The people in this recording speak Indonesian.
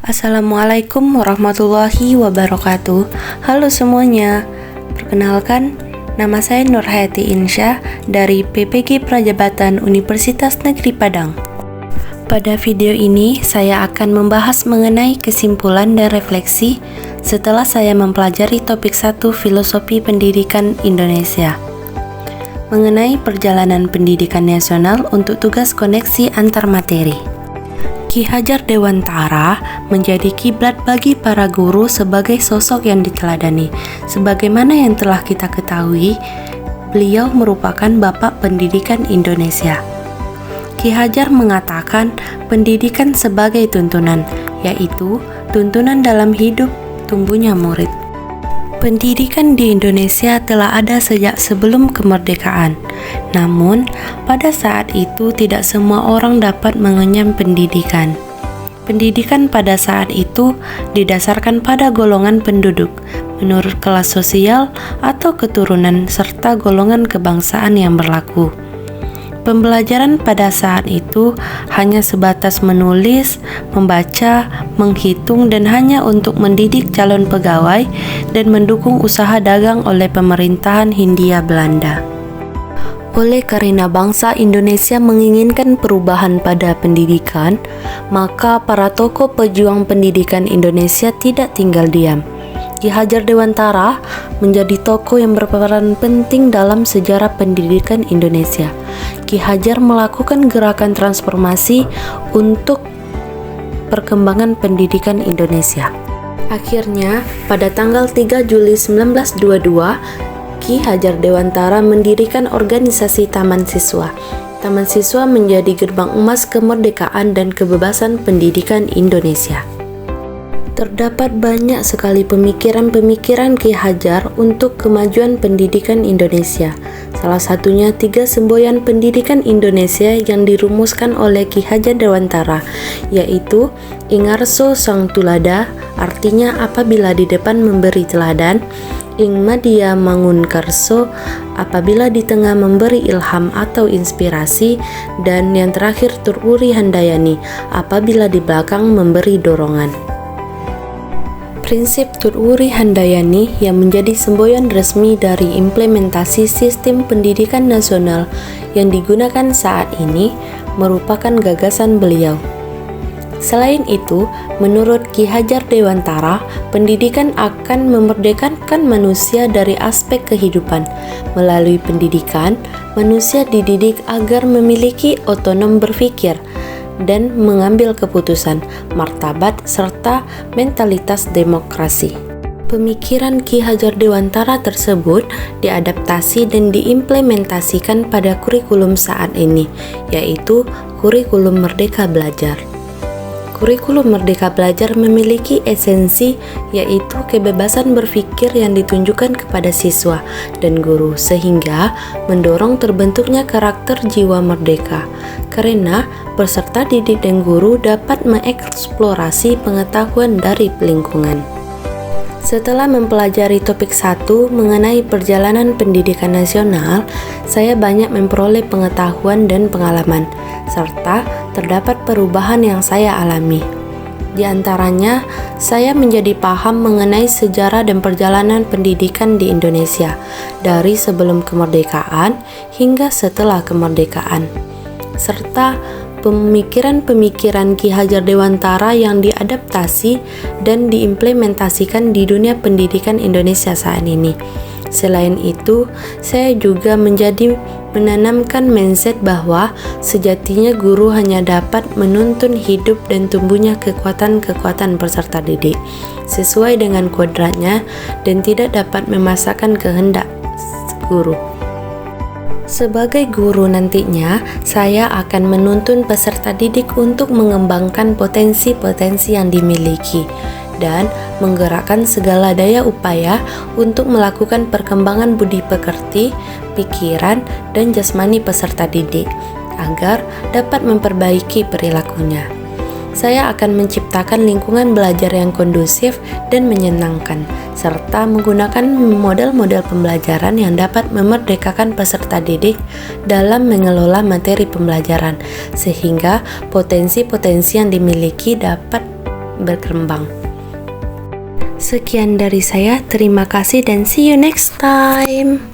Assalamualaikum warahmatullahi wabarakatuh. Halo semuanya. Perkenalkan, nama saya Nurhayati Insya dari PPG Prajabatan Universitas Negeri Padang. Pada video ini, saya akan membahas mengenai kesimpulan dan refleksi setelah saya mempelajari topik 1 Filosofi Pendidikan Indonesia mengenai perjalanan pendidikan nasional untuk tugas koneksi antar materi. Ki Hajar Dewantara menjadi kiblat bagi para guru sebagai sosok yang diteladani. Sebagaimana yang telah kita ketahui, beliau merupakan Bapak Pendidikan Indonesia. Ki Hajar mengatakan pendidikan sebagai tuntunan, yaitu tuntunan dalam hidup tumbuhnya murid. Pendidikan di Indonesia telah ada sejak sebelum kemerdekaan. Namun, pada saat itu tidak semua orang dapat mengenyam pendidikan. Pendidikan pada saat itu didasarkan pada golongan penduduk, menurut kelas sosial atau keturunan serta golongan kebangsaan yang berlaku. Pembelajaran pada saat itu hanya sebatas menulis, membaca, menghitung, dan hanya untuk mendidik calon pegawai dan mendukung usaha dagang oleh pemerintahan Hindia Belanda. Oleh karena bangsa Indonesia menginginkan perubahan pada pendidikan, maka para tokoh pejuang pendidikan Indonesia tidak tinggal diam. Ki Hajar Dewantara menjadi tokoh yang berperan penting dalam sejarah pendidikan Indonesia. Ki Hajar melakukan gerakan transformasi untuk perkembangan pendidikan Indonesia. Akhirnya, pada tanggal 3 Juli 1922, Ki Hajar Dewantara mendirikan organisasi Taman Siswa. Taman Siswa menjadi gerbang emas kemerdekaan dan kebebasan pendidikan Indonesia. Terdapat banyak sekali pemikiran-pemikiran Ki Hajar untuk kemajuan pendidikan Indonesia. Salah satunya 3 semboyan pendidikan Indonesia yang dirumuskan oleh Ki Hajar Dewantara, yaitu Ingarso Sang Tulada, artinya apabila di depan memberi teladan, Ing Madya Mangun Karso, apabila di tengah memberi ilham atau inspirasi, dan yang terakhir Tur Uri Handayani, apabila di belakang memberi dorongan. Prinsip Tur Uri Handayani yang menjadi semboyan resmi dari implementasi sistem pendidikan nasional yang digunakan saat ini merupakan gagasan beliau. Selain itu, menurut Ki Hajar Dewantara, pendidikan akan memerdekakan manusia dari aspek kehidupan. Melalui pendidikan, manusia dididik agar memiliki otonom berpikir dan mengambil keputusan, martabat, serta mentalitas demokrasi. Pemikiran Ki Hajar Dewantara tersebut diadaptasi dan diimplementasikan pada kurikulum saat ini, yaitu kurikulum Merdeka Belajar. Kurikulum Merdeka Belajar memiliki esensi, yaitu kebebasan berpikir yang ditunjukkan kepada siswa dan guru, sehingga mendorong terbentuknya karakter jiwa merdeka. Karena peserta didik dan guru dapat mengeksplorasi pengetahuan dari lingkungan. Setelah mempelajari topik 1 mengenai perjalanan pendidikan nasional, saya banyak memperoleh pengetahuan dan pengalaman, serta terdapat perubahan yang saya alami. Di antaranya, saya menjadi paham mengenai sejarah dan perjalanan pendidikan di Indonesia, dari sebelum kemerdekaan hingga setelah kemerdekaan, serta pemikiran-pemikiran Ki Hajar Dewantara yang diadaptasi dan diimplementasikan di dunia pendidikan Indonesia saat ini. Selain itu, saya juga menanamkan mindset bahwa sejatinya guru hanya dapat menuntun hidup dan tumbuhnya kekuatan-kekuatan peserta didik sesuai dengan kodratnya dan tidak dapat memaksakan kehendak guru. Sebagai guru nantinya, saya akan menuntun peserta didik untuk mengembangkan potensi-potensi yang dimiliki dan menggerakkan segala daya upaya untuk melakukan perkembangan budi pekerti, pikiran, dan jasmani peserta didik agar dapat memperbaiki perilakunya. Saya akan menciptakan lingkungan belajar yang kondusif dan menyenangkan, serta menggunakan model-model pembelajaran yang dapat memerdekakan peserta didik dalam mengelola materi pembelajaran, sehingga potensi-potensi yang dimiliki dapat berkembang. Sekian dari saya, terima kasih dan see you next time.